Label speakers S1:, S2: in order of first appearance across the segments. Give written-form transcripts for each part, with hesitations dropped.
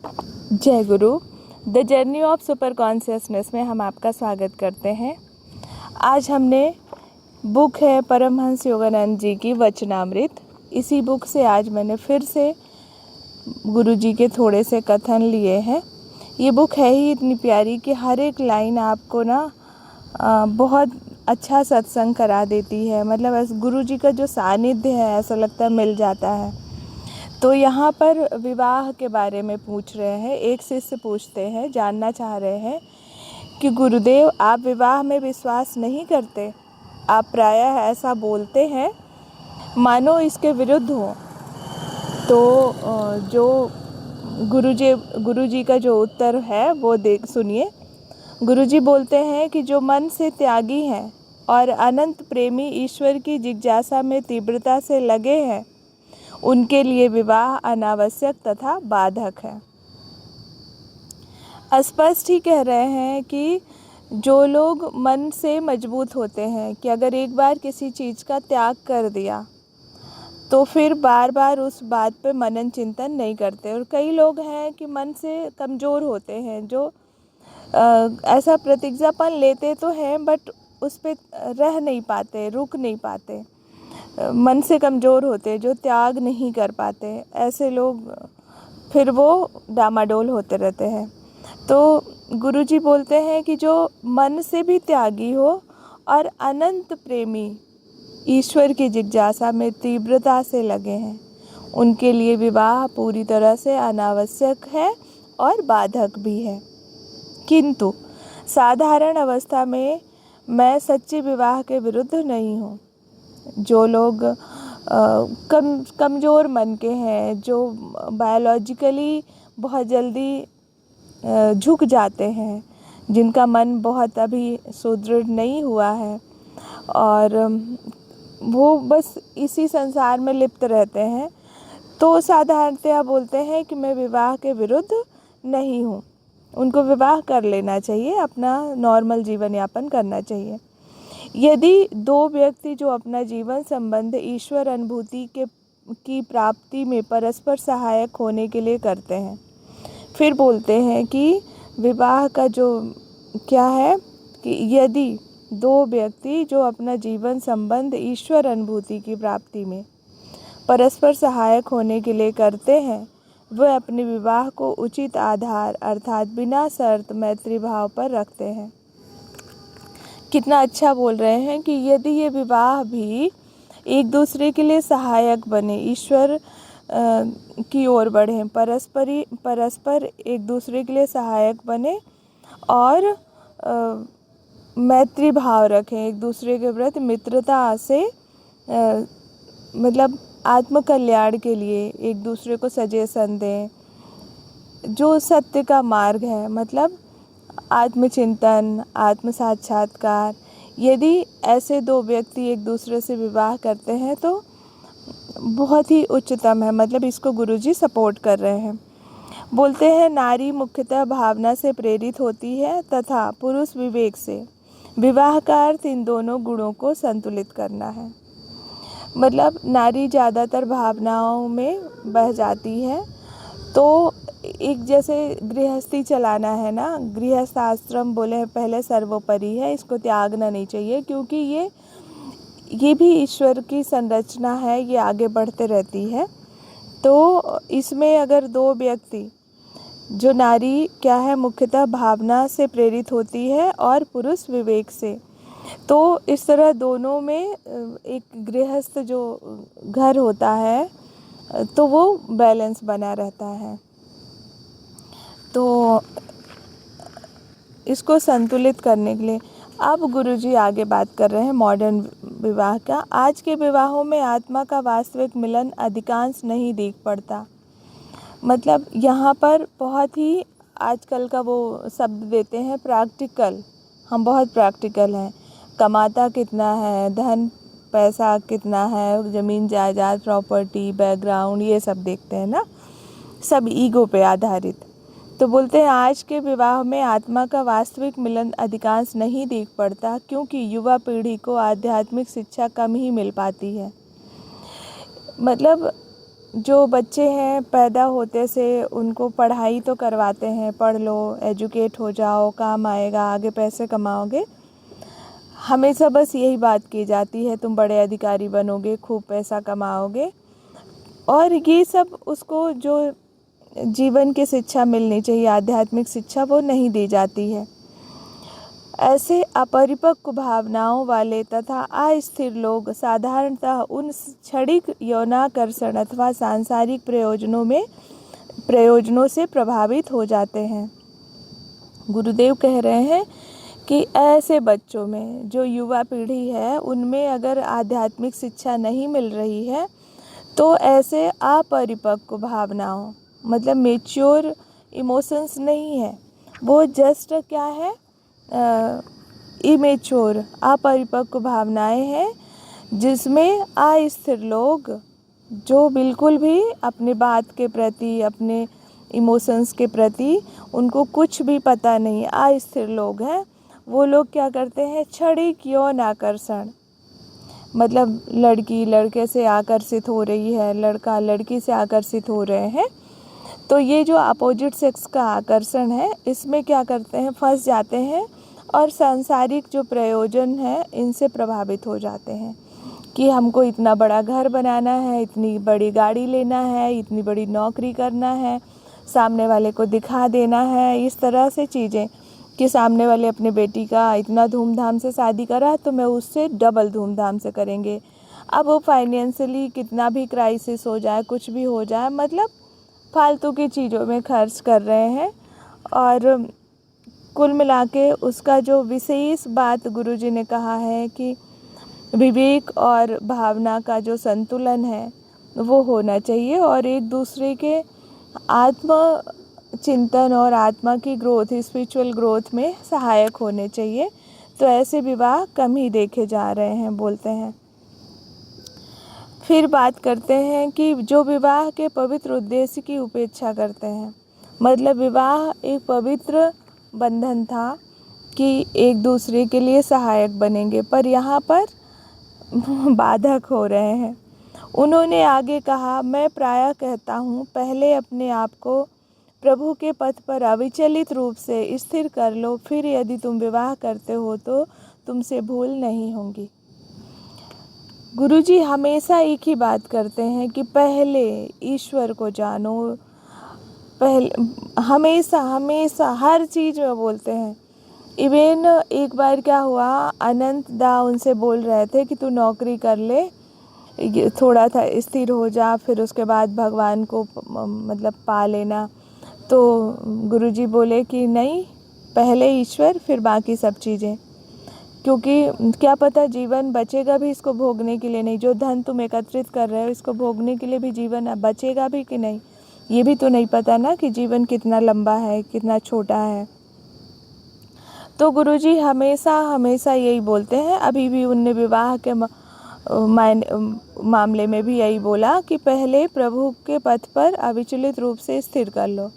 S1: जय गुरु। The journey of super consciousness में हम आपका स्वागत करते हैं। आज हमने बुक है परमहंस योगानंद जी की वचनामृत। इसी बुक से आज मैंने फिर से गुरु जी के थोड़े से कथन लिए हैं। ये बुक है ही इतनी प्यारी कि हर एक लाइन आपको ना बहुत अच्छा सत्संग करा देती है। मतलब गुरु जी का जो सानिध्य है ऐसा लगता है मिल जाता है। तो यहाँ पर विवाह के बारे में पूछ रहे हैं। एक शिष्य पूछते हैं, जानना चाह रहे हैं कि गुरुदेव आप विवाह में विश्वास नहीं करते। आप प्रायः ऐसा बोलते हैं मानो इसके विरुद्ध हो। तो जो गुरु जी का जो उत्तर है वो सुनिए। गुरु जी बोलते हैं कि जो मन से त्यागी हैं और अनंत प्रेमी ईश्वर की जिज्ञासा में तीव्रता से लगे हैं उनके लिए विवाह अनावश्यक तथा बाधक है। स्पष्ट ही कह रहे हैं कि जो लोग मन से मजबूत होते हैं कि अगर एक बार किसी चीज़ का त्याग कर दिया तो फिर बार बार उस बात पे मनन चिंतन नहीं करते। और कई लोग हैं कि मन से कमज़ोर होते हैं, जो ऐसा प्रतिज्ञापन लेते तो हैं बट उस पर रह नहीं पाते, रुक नहीं पाते, मन से कमज़ोर होते, जो त्याग नहीं कर पाते। ऐसे लोग फिर वो डामाडोल होते रहते हैं। तो गुरुजी बोलते हैं कि जो मन से भी त्यागी हो और अनंत प्रेमी ईश्वर की जिज्ञासा में तीव्रता से लगे हैं उनके लिए विवाह पूरी तरह से अनावश्यक है और बाधक भी है। किंतु साधारण अवस्था में मैं सच्चे विवाह के विरुद्ध नहीं हूँ। जो लोग कमज़ोर मन के हैं, जो बायोलॉजिकली बहुत जल्दी झुक जाते हैं, जिनका मन बहुत अभी सुदृढ़ नहीं हुआ है और वो बस इसी संसार में लिप्त रहते हैं, तो साधारणतया बोलते हैं कि मैं विवाह के विरुद्ध नहीं हूँ। उनको विवाह कर लेना चाहिए, अपना नॉर्मल जीवन यापन करना चाहिए। यदि दो व्यक्ति जो अपना जीवन संबंध ईश्वर अनुभूति की प्राप्ति में परस्पर सहायक होने के लिए करते हैं, फिर बोलते हैं कि विवाह का जो क्या है कि यदि दो व्यक्ति जो अपना जीवन संबंध ईश्वर अनुभूति की प्राप्ति में परस्पर सहायक होने के लिए करते हैं, वह अपने विवाह को उचित आधार अर्थात बिना शर्त मैत्री भाव पर रखते हैं। कितना अच्छा बोल रहे हैं कि यदि ये विवाह भी एक दूसरे के लिए सहायक बने, ईश्वर की ओर बढ़ें, परस्पर एक दूसरे के लिए सहायक बने और मैत्री भाव रखें, एक दूसरे के प्रति मित्रता से मतलब आत्मकल्याण के लिए एक दूसरे को सजेशन दें, जो सत्य का मार्ग है, मतलब आत्मचिंतन, आत्म साक्षात्कार। यदि ऐसे दो व्यक्ति एक दूसरे से विवाह करते हैं तो बहुत ही उच्चतम है, मतलब इसको गुरुजी सपोर्ट कर रहे हैं। बोलते हैं नारी मुख्यतः भावना से प्रेरित होती है तथा पुरुष विवेक से। विवाह का अर्थ इन दोनों गुणों को संतुलित करना है। मतलब नारी ज़्यादातर भावनाओं में बह जाती है। तो एक जैसे गृहस्थी चलाना है ना, गृहस्थ आश्रम बोले हैं पहले सर्वोपरि है, इसको त्यागना नहीं चाहिए, क्योंकि ये भी ईश्वर की संरचना है, ये आगे बढ़ते रहती है। तो इसमें अगर दो व्यक्ति, जो नारी क्या है मुख्यतः भावना से प्रेरित होती है और पुरुष विवेक से, तो इस तरह दोनों में एक गृहस्थ जो घर होता है तो वो बैलेंस बना रहता है। तो इसको संतुलित करने के लिए अब गुरुजी आगे बात कर रहे हैं मॉडर्न विवाह का। आज के विवाहों में आत्मा का वास्तविक मिलन अधिकांश नहीं दिख पड़ता। मतलब यहाँ पर बहुत ही आजकल का वो शब्द देते हैं प्रैक्टिकल। हम बहुत प्रैक्टिकल हैं, कमाता कितना है, धन पैसा कितना है, ज़मीन जायदाद प्रॉपर्टी बैकग्राउंड, ये सब देखते हैं ना, सब ईगो पे आधारित। तो बोलते हैं आज के विवाह में आत्मा का वास्तविक मिलन अधिकांश नहीं दिख पड़ता, क्योंकि युवा पीढ़ी को आध्यात्मिक शिक्षा कम ही मिल पाती है। मतलब जो बच्चे हैं पैदा होते से उनको पढ़ाई तो करवाते हैं, पढ़ लो, एजुकेट हो जाओ, काम आएगा, आगे पैसे कमाओगे। हमेशा बस यही बात की जाती है, तुम बड़े अधिकारी बनोगे, खूब पैसा कमाओगे। और ये सब उसको जो जीवन की शिक्षा मिलनी चाहिए, आध्यात्मिक शिक्षा, वो नहीं दी जाती है। ऐसे अपरिपक्व भावनाओं वाले तथा अस्थिर लोग साधारणतः उन क्षणिक यौनाकर्षण अथवा सांसारिक प्रयोजनों से प्रभावित हो जाते हैं। गुरुदेव कह रहे हैं कि ऐसे बच्चों में, जो युवा पीढ़ी है, उनमें अगर आध्यात्मिक शिक्षा नहीं मिल रही है तो ऐसे अपरिपक्व भावनाओं, मतलब मेच्योर इमोशंस नहीं है, वो जस्ट क्या है, इमेच्योर, अपरिपक्व भावनाएं हैं, जिसमें अस्थिर लोग, जो बिल्कुल भी अपने बात के प्रति, अपने इमोशंस के प्रति उनको कुछ भी पता नहीं, अस्थिर लोग हैं। वो लोग क्या करते हैं, क्षणिक यौन आकर्षण, मतलब लड़की लड़के से आकर्षित हो रही है, लड़का लड़की से आकर्षित हो रहे हैं, तो ये जो अपोजिट सेक्स का आकर्षण है, इसमें क्या करते हैं, फंस जाते हैं और सांसारिक जो प्रयोजन है इनसे प्रभावित हो जाते हैं कि हमको इतना बड़ा घर बनाना है, इतनी बड़ी गाड़ी लेना है, इतनी बड़ी नौकरी करना है, सामने वाले को दिखा देना है, इस तरह से चीज़ें कि सामने वाले अपने बेटी का इतना धूमधाम से शादी करा तो मैं उससे डबल धूमधाम से करेंगे। अब वो फाइनेंशियली कितना भी क्राइसिस हो जाए, कुछ भी हो जाए, मतलब फालतू की चीज़ों में खर्च कर रहे हैं। और कुल मिला के उसका जो विशेष बात गुरुजी ने कहा है कि विवेक और भावना का जो संतुलन है वो होना चाहिए, और एक दूसरे के आत्म चिंतन और आत्मा की ग्रोथ, स्पिरिचुअल ग्रोथ में सहायक होने चाहिए। तो ऐसे विवाह कम ही देखे जा रहे हैं, बोलते हैं। फिर बात करते हैं कि जो विवाह के पवित्र उद्देश्य की उपेक्षा करते हैं, मतलब विवाह एक पवित्र बंधन था कि एक दूसरे के लिए सहायक बनेंगे, पर यहाँ पर बाधक हो रहे हैं। उन्होंने आगे कहा, मैं प्रायः कहता हूँ, पहले अपने आप को प्रभु के पथ पर अविचलित रूप से स्थिर कर लो, फिर यदि तुम विवाह करते हो तो तुमसे भूल नहीं होंगी। गुरुजी हमेशा एक ही बात करते हैं कि पहले ईश्वर को जानो, पहले, हमेशा हमेशा हर चीज़ में बोलते हैं। इवन एक बार क्या हुआ, अनंत दा उनसे बोल रहे थे कि तू नौकरी कर ले, थोड़ा था स्थिर हो जा, फिर उसके बाद भगवान को मतलब पा लेना। तो गुरुजी बोले कि नहीं, पहले ईश्वर, फिर बाकी सब चीज़ें, क्योंकि क्या पता जीवन बचेगा भी इसको भोगने के लिए नहीं। जो धन तुम एकत्रित कर रहे हो इसको भोगने के लिए भी जीवन बचेगा भी कि नहीं, ये भी तो नहीं पता ना कि जीवन कितना लंबा है, कितना छोटा है। तो गुरुजी हमेशा हमेशा यही बोलते हैं। अभी भी उनने विवाह के मामले में भी यही बोला कि पहले प्रभु के पथ पर अविचलित रूप से स्थिर कर लो,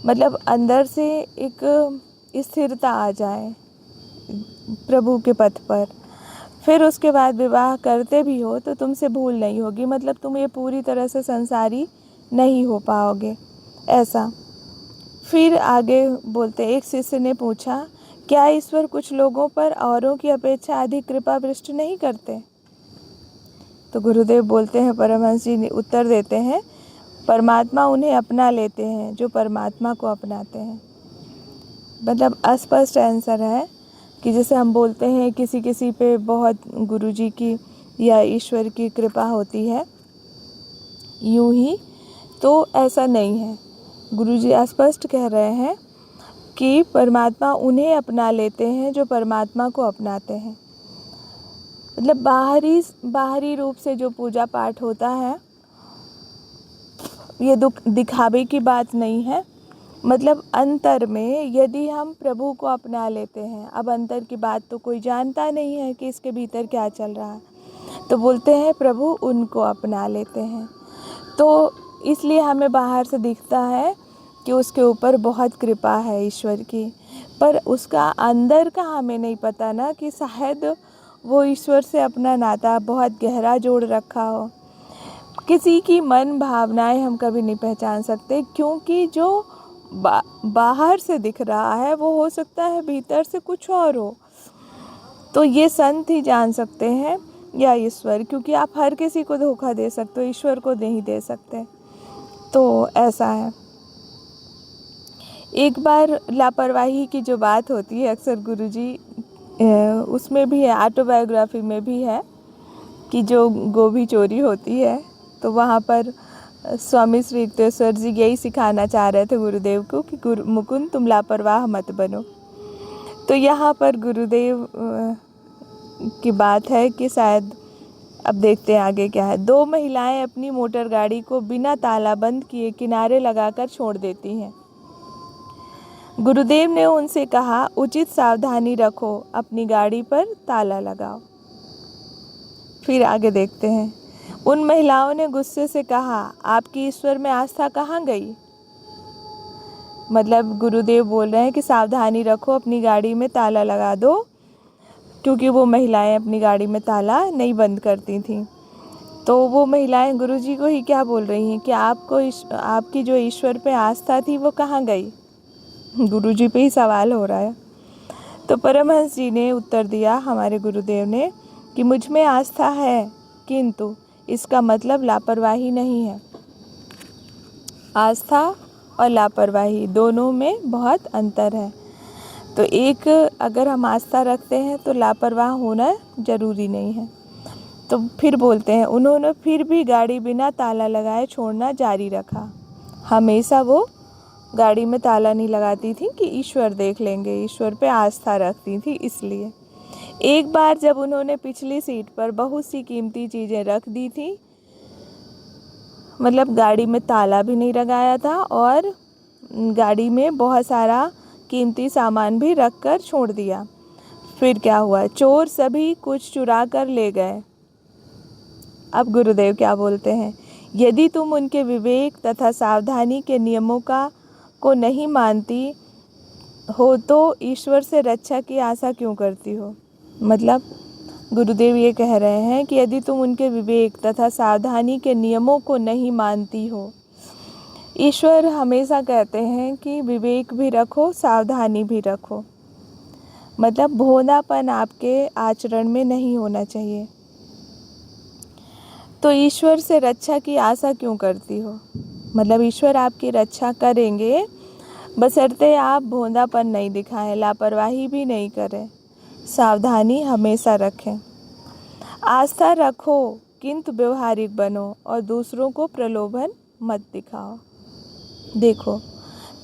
S1: मतलब अंदर से एक स्थिरता आ जाए प्रभु के पथ पर, फिर उसके बाद विवाह करते भी हो तो तुमसे भूल नहीं होगी, मतलब तुम ये पूरी तरह से संसारी नहीं हो पाओगे, ऐसा। फिर आगे बोलते, एक शिष्य ने पूछा, क्या ईश्वर कुछ लोगों पर औरों की अपेक्षा अधिक कृपा वृष्टि नहीं करते? तो गुरुदेव बोलते हैं, परमहंस जी उत्तर देते हैं, परमात्मा उन्हें अपना लेते हैं जो परमात्मा को अपनाते हैं। मतलब अस्पष्ट आंसर है कि जैसे हम बोलते हैं किसी किसी पे बहुत गुरुजी की या ईश्वर की कृपा होती है, यूं ही तो ऐसा नहीं है। गुरुजी स्पष्ट कह रहे हैं कि परमात्मा उन्हें अपना लेते हैं जो परमात्मा को अपनाते हैं। मतलब बाहरी रूप से जो पूजा पाठ होता है ये दिखावे की बात नहीं है, मतलब अंतर में यदि हम प्रभु को अपना लेते हैं, अब अंतर की बात तो कोई जानता नहीं है कि इसके भीतर क्या चल रहा है, तो बोलते हैं प्रभु उनको अपना लेते हैं। तो इसलिए हमें बाहर से दिखता है कि उसके ऊपर बहुत कृपा है ईश्वर की, पर उसका अंदर का हमें नहीं पता ना कि शायद वो ईश्वर से अपना नाता बहुत गहरा जोड़ रखा हो। किसी की मन भावनाएं हम कभी नहीं पहचान सकते, क्योंकि जो बाहर से दिख रहा है वो हो सकता है भीतर से कुछ और हो। तो ये संत ही जान सकते हैं या ईश्वर, क्योंकि आप हर किसी को धोखा दे सकते हो, ईश्वर को नहीं दे सकते। तो ऐसा है। एक बार लापरवाही की जो बात होती है अक्सर गुरुजी उसमें भी है, ऑटोबायोग्राफी में भी है कि जो गोभी चोरी होती है तो वहाँ पर स्वामी श्री युक्तेश्वर जी यही सिखाना चाह रहे थे गुरुदेव को कि मुकुंद तुम लापरवाह मत बनो। तो यहाँ पर गुरुदेव की बात है कि शायद, अब देखते हैं आगे क्या है। 2 महिलाएं अपनी मोटर गाड़ी को बिना ताला बंद किए किनारे लगाकर छोड़ देती हैं। गुरुदेव ने उनसे कहा, उचित सावधानी रखो, अपनी गाड़ी पर ताला लगाओ। फिर आगे देखते हैं। उन महिलाओं ने गुस्से से कहा, आपकी ईश्वर में आस्था कहाँ गई? मतलब गुरुदेव बोल रहे हैं कि सावधानी रखो, अपनी गाड़ी में ताला लगा दो, क्योंकि वो महिलाएं अपनी गाड़ी में ताला नहीं बंद करती थीं। तो वो महिलाएं गुरुजी को ही क्या बोल रही हैं कि आपकी जो ईश्वर पे आस्था थी वो कहाँ गई? गुरुजी पे ही सवाल हो रहा है। तो परमहंस जी ने उत्तर दिया, हमारे गुरुदेव ने, कि मुझ में आस्था है, किंतु इसका मतलब लापरवाही नहीं है। आस्था और लापरवाही दोनों में बहुत अंतर है। तो एक, अगर हम आस्था रखते हैं तो लापरवाह होना ज़रूरी नहीं है। तो फिर बोलते हैं, उन्होंने फिर भी गाड़ी बिना ताला लगाए छोड़ना जारी रखा। हमेशा वो गाड़ी में ताला नहीं लगाती थी कि ईश्वर देख लेंगे, ईश्वर पे आस्था रखती थी इसलिए। एक बार जब उन्होंने पिछली सीट पर बहुत सी कीमती चीज़ें रख दी थी, मतलब गाड़ी में ताला भी नहीं लगाया था और गाड़ी में बहुत सारा कीमती सामान भी रख कर छोड़ दिया। फिर क्या हुआ? चोर सभी कुछ चुरा कर ले गए। अब गुरुदेव क्या बोलते हैं, यदि तुम उनके विवेक तथा सावधानी के नियमों को नहीं मानती हो तो ईश्वर से रक्षा की आशा क्यों करती हो? मतलब गुरुदेव ये कह रहे हैं कि यदि तुम उनके विवेक तथा सावधानी के नियमों को नहीं मानती हो, ईश्वर हमेशा कहते हैं कि विवेक भी रखो, सावधानी भी रखो। मतलब भोलापन आपके आचरण में नहीं होना चाहिए। तो ईश्वर से रक्षा की आशा क्यों करती हो? मतलब ईश्वर आपकी रक्षा करेंगे, बशर्ते आप भोंदापन नहीं दिखाएं, लापरवाही भी नहीं करें, सावधानी हमेशा रखें। आस्था रखो किंतु व्यवहारिक बनो और दूसरों को प्रलोभन मत दिखाओ। देखो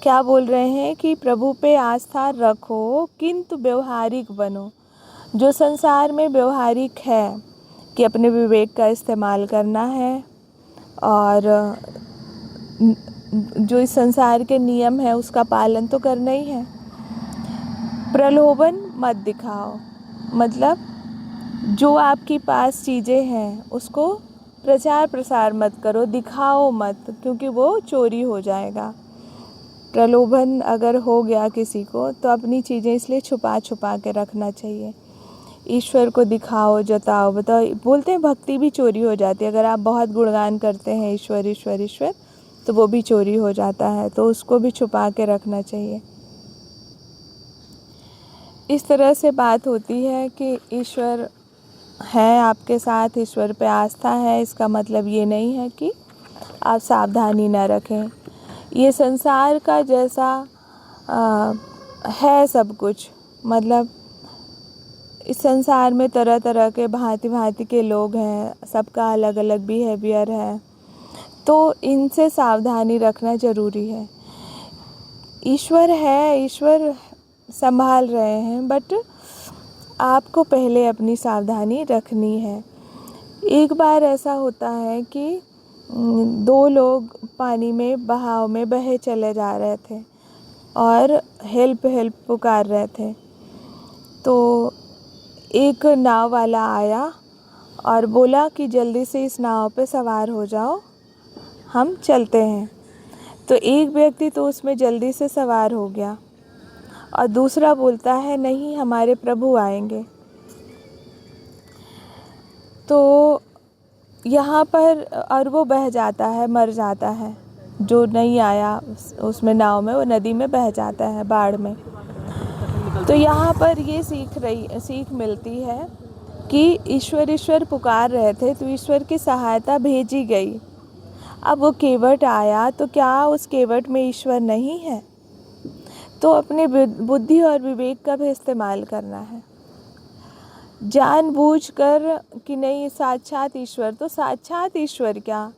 S1: क्या बोल रहे हैं कि प्रभु पे आस्था रखो किंतु व्यवहारिक बनो। जो संसार में व्यवहारिक है कि अपने विवेक का इस्तेमाल करना है और जो इस संसार के नियम है उसका पालन तो करना ही है। प्रलोभन मत दिखाओ, मतलब जो आपके पास चीज़ें हैं उसको प्रचार प्रसार मत करो, दिखाओ मत, क्योंकि वो चोरी हो जाएगा। प्रलोभन अगर हो गया किसी को तो अपनी चीज़ें इसलिए छुपा छुपा के रखना चाहिए। ईश्वर को दिखाओ, जताओ, बताओ। बोलते हैं भक्ति भी चोरी हो जाती है। अगर आप बहुत गुणगान करते हैं ईश्वर ईश्वर ईश्वर, तो वो भी चोरी हो जाता है, तो उसको भी छुपा के रखना चाहिए। इस तरह से बात होती है कि ईश्वर है आपके साथ, ईश्वर पे आस्था है, इसका मतलब ये नहीं है कि आप सावधानी ना रखें। ये संसार का जैसा है सब कुछ, मतलब इस संसार में तरह तरह के भांति भांति के लोग हैं, सबका अलग अलग बिहेवियर है, तो इनसे सावधानी रखना ज़रूरी है। ईश्वर है, ईश्वर संभाल रहे हैं, बट आपको पहले अपनी सावधानी रखनी है। एक बार ऐसा होता है कि 2 लोग पानी में बहाव में बहे चले जा रहे थे और हेल्प हेल्प पुकार रहे थे। तो एक नाव वाला आया और बोला कि जल्दी से इस नाव पे सवार हो जाओ, हम चलते हैं। तो एक व्यक्ति तो उसमें जल्दी से सवार हो गया और दूसरा बोलता है नहीं, हमारे प्रभु आएंगे। तो यहाँ पर और वो बह जाता है, मर जाता है। जो नहीं आया उसमें नाव में, वो नदी में बह जाता है बाढ़ में। तो यहाँ पर ये सीख मिलती है कि ईश्वर पुकार रहे थे तो ईश्वर की सहायता भेजी गई। अब वो केवट आया तो क्या उस केवट में ईश्वर नहीं है? तो अपने बुद्धि और विवेक का भी इस्तेमाल करना है, जानबूझकर कि नहीं साक्षात ईश्वर, तो साक्षात ईश्वर क्या,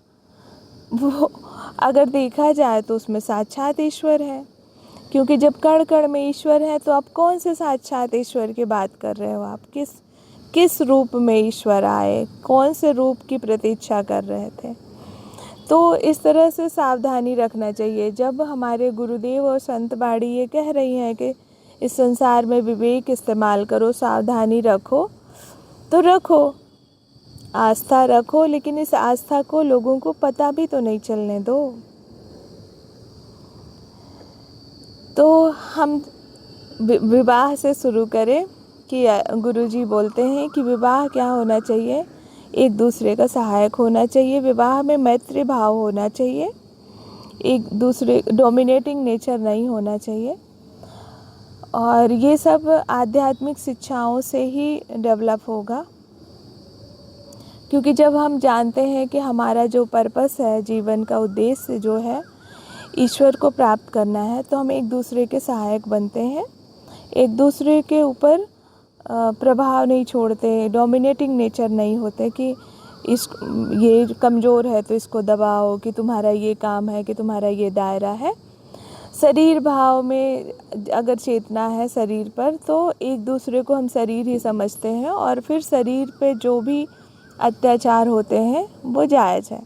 S1: वो अगर देखा जाए तो उसमें साक्षात ईश्वर है। क्योंकि जब कण कण में ईश्वर है तो आप कौन से साक्षात ईश्वर की बात कर रहे हो? आप किस रूप में ईश्वर आए, कौन से रूप की प्रतीक्षा कर रहे थे? तो इस तरह से सावधानी रखना चाहिए। जब हमारे गुरुदेव और संत बाड़ी ये कह रही हैं कि इस संसार में विवेक इस्तेमाल करो, सावधानी रखो, तो रखो, आस्था रखो, लेकिन इस आस्था को लोगों को पता भी तो नहीं चलने दो। तो हम विवाह से शुरू करें कि गुरुजी बोलते हैं कि विवाह क्या होना चाहिए? एक दूसरे का सहायक होना चाहिए। विवाह में मैत्री भाव होना चाहिए, एक दूसरे डोमिनेटिंग नेचर नहीं होना चाहिए। और ये सब आध्यात्मिक शिक्षाओं से ही डेवलप होगा। क्योंकि जब हम जानते हैं कि हमारा जो पर्पस है, जीवन का उद्देश्य जो है ईश्वर को प्राप्त करना है, तो हम एक दूसरे के सहायक बनते हैं, एक दूसरे के ऊपर प्रभाव नहीं छोड़ते, डोमिनेटिंग नेचर नहीं होते कि ये कमज़ोर है तो इसको दबाओ, कि तुम्हारा ये काम है, कि तुम्हारा ये दायरा है। शरीर भाव में अगर चेतना है शरीर पर, तो एक दूसरे को हम शरीर ही समझते हैं, और फिर शरीर पे जो भी अत्याचार होते हैं वो जायज़ है।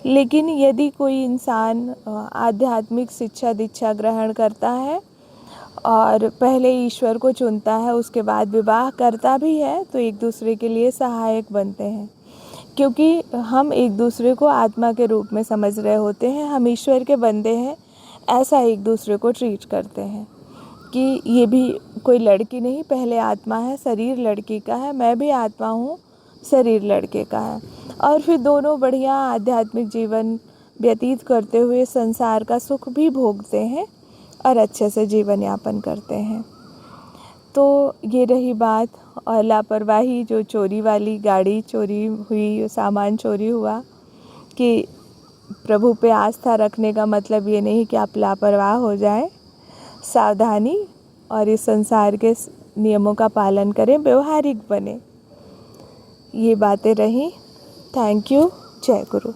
S1: लेकिन यदि कोई इंसान आध्यात्मिक शिक्षा दीक्षा ग्रहण करता है और पहले ईश्वर को चुनता है, उसके बाद विवाह करता भी है, तो एक दूसरे के लिए सहायक बनते हैं। क्योंकि हम एक दूसरे को आत्मा के रूप में समझ रहे होते हैं, हम ईश्वर के बंदे हैं, ऐसा एक दूसरे को ट्रीट करते हैं कि ये भी कोई लड़की नहीं, पहले आत्मा है, शरीर लड़की का है, मैं भी आत्मा हूँ, शरीर लड़के का है। और फिर दोनों बढ़िया आध्यात्मिक जीवन व्यतीत करते हुए संसार का सुख भी भोगते हैं और अच्छे से जीवन यापन करते हैं। तो ये रही बात। और लापरवाही, जो चोरी वाली गाड़ी चोरी हुई, सामान चोरी हुआ, कि प्रभु पे आस्था रखने का मतलब ये नहीं कि आप लापरवाह हो जाएं। सावधानी और इस संसार के नियमों का पालन करें, व्यवहारिक बने। ये बातें रही। Thank you. जय गुरु।